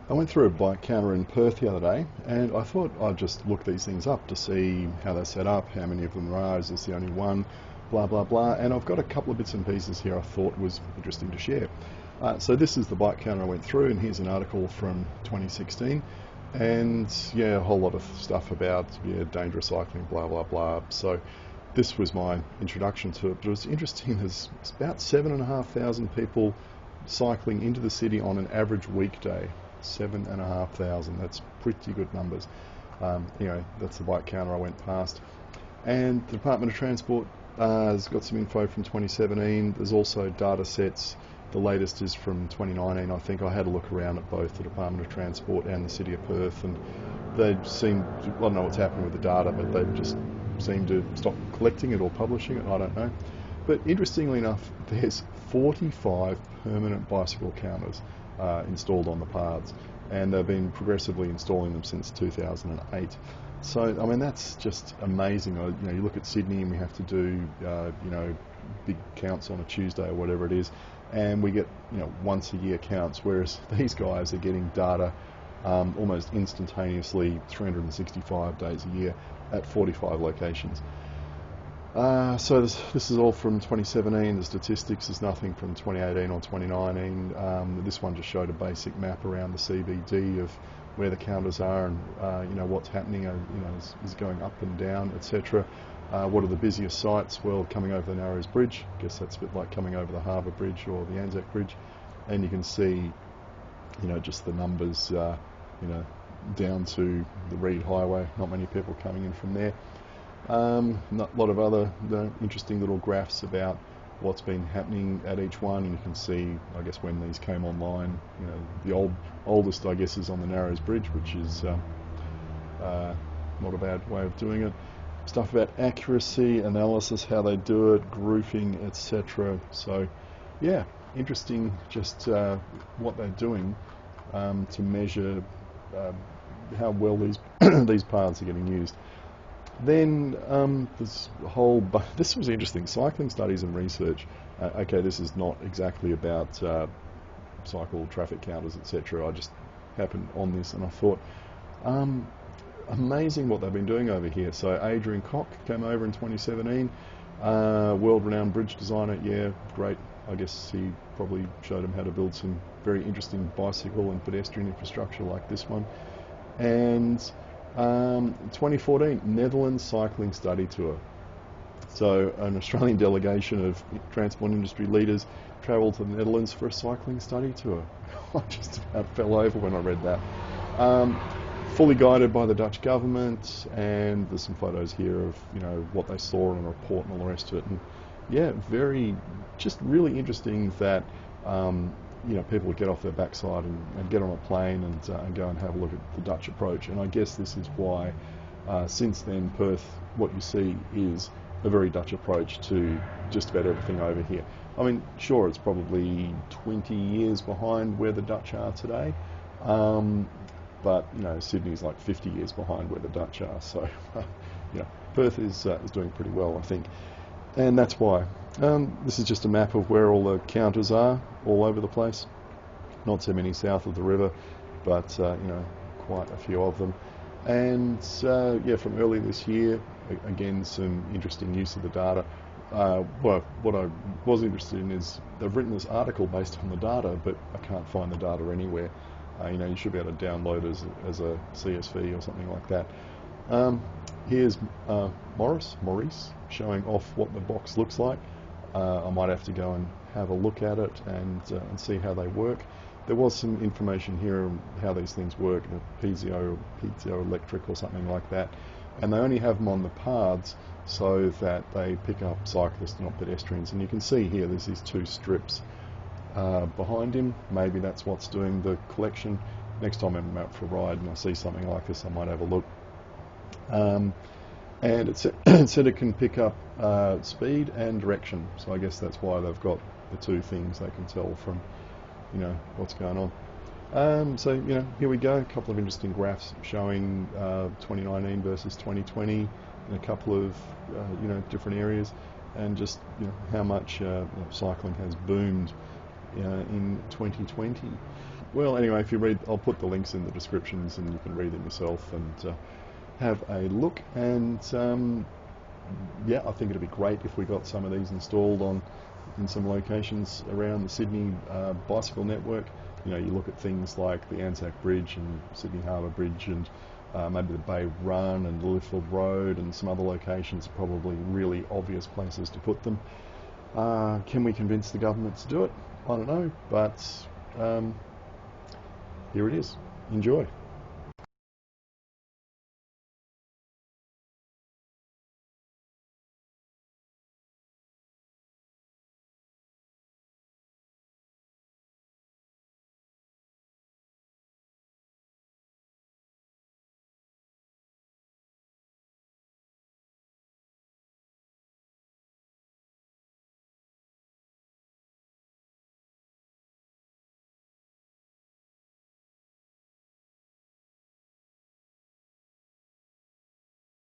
I went through a bike counter in Perth the other day, and I thought I'd just look these things up to see how they're set up, how many of them there are, is this the only one, blah blah blah. And I've got a couple of bits and pieces here I thought was interesting to share. So this is the bike counter I went through, and here's an article from 2016, and yeah, a whole lot of stuff about dangerous cycling, blah blah blah. So this was my introduction to it. But it was interesting. There's about 7,500 people cycling into the city on an average weekday. 7,500. That's pretty good numbers. That's the bike counter I went past. And the Department of Transport has got some info from 2017. There's also data sets. The latest is from 2019. I think I had a look around at both the Department of Transport and the City of Perth, and they seem, I don't know what's happening with the data, but they just seem to stop collecting it or publishing it. I don't know. But interestingly enough, there's 45 permanent bicycle counters installed on the paths, and they've been progressively installing them since 2008. So I mean, that's just amazing. You look at Sydney, and we have to do big counts on a Tuesday or whatever it is, and we get once a year counts, whereas these guys are getting data almost instantaneously, 365 days a year at 45 locations. So this is all from 2017. The statistics is nothing from 2018 or 2019. This one just showed a basic map around the CBD of where the counters are, and what's happening. Is going up and down, etc. What are the busiest sites? Well, coming over the Narrows Bridge. I guess that's a bit like coming over the Harbour Bridge or the Anzac Bridge, and you can see, just the numbers. Down to the Reed Highway. Not many people coming in from there. A lot of other interesting little graphs about what's been happening at each one, and you can see, I guess, when these came online. The oldest, I guess, is on the Narrows Bridge, which is not a bad way of doing it. Stuff about accuracy, analysis, how they do it, grouping, etc. So, yeah, interesting just what they're doing to measure how well these these paths are getting used. Then this was interesting, cycling studies and research. Okay, this is not exactly about cycle traffic counters, etc. I just happened on this, and I thought, amazing what they've been doing over here. So Adrian Koch came over in 2017, world-renowned bridge designer. Yeah, great. I guess he probably showed them how to build some very interesting bicycle and pedestrian infrastructure like this one. And 2014, Netherlands cycling study tour. So an Australian delegation of transport industry leaders travelled to the Netherlands for a cycling study tour. I just about fell over when I read that. Fully guided by the Dutch government, and there's some photos here of what they saw in a report and all the rest of it. And yeah, just really interesting that people would get off their backside and get on a plane and go and have a look at the Dutch approach. And I guess this is why, since then, Perth, what you see is a very Dutch approach to just about everything over here. I mean, sure, it's probably 20 years behind where the Dutch are today, but Sydney's like 50 years behind where the Dutch are. So, Perth is doing pretty well, I think. And that's why. This is just a map of where all the counters are all over the place. Not so many south of the river, but quite a few of them. And from earlier this year, again, some interesting use of the data. Well, what I was interested in is they've written this article based on the data, but I can't find the data anywhere. You should be able to download as a CSV or something like that. Here's Maurice showing off what the box looks like. I might have to go and have a look at it and see how they work. There was some information here on how these things work, piezoelectric or something like that, and they only have them on the paths so that they pick up cyclists, not pedestrians. And you can see here there's these two strips behind him. Maybe that's what's doing the collection. Next time I'm out for a ride and I see something like this, I might have a look. And it said it can pick up speed and direction, so I guess that's why they've got the two things they can tell from what's going on. So here we go, a couple of interesting graphs showing 2019 versus 2020 in a couple of different areas, and just how much cycling has boomed in 2020. Well, anyway, if you read, I'll put the links in the descriptions and you can read them yourself and have a look. And yeah, I think it'd be great if we got some of these installed in some locations around the Sydney bicycle network. You know, you look at things like the Anzac Bridge and Sydney Harbour Bridge and maybe the Bay Run and Littlefield Road and some other locations are probably really obvious places to put them. Can we convince the government to do it? I don't know, but here it is. Enjoy.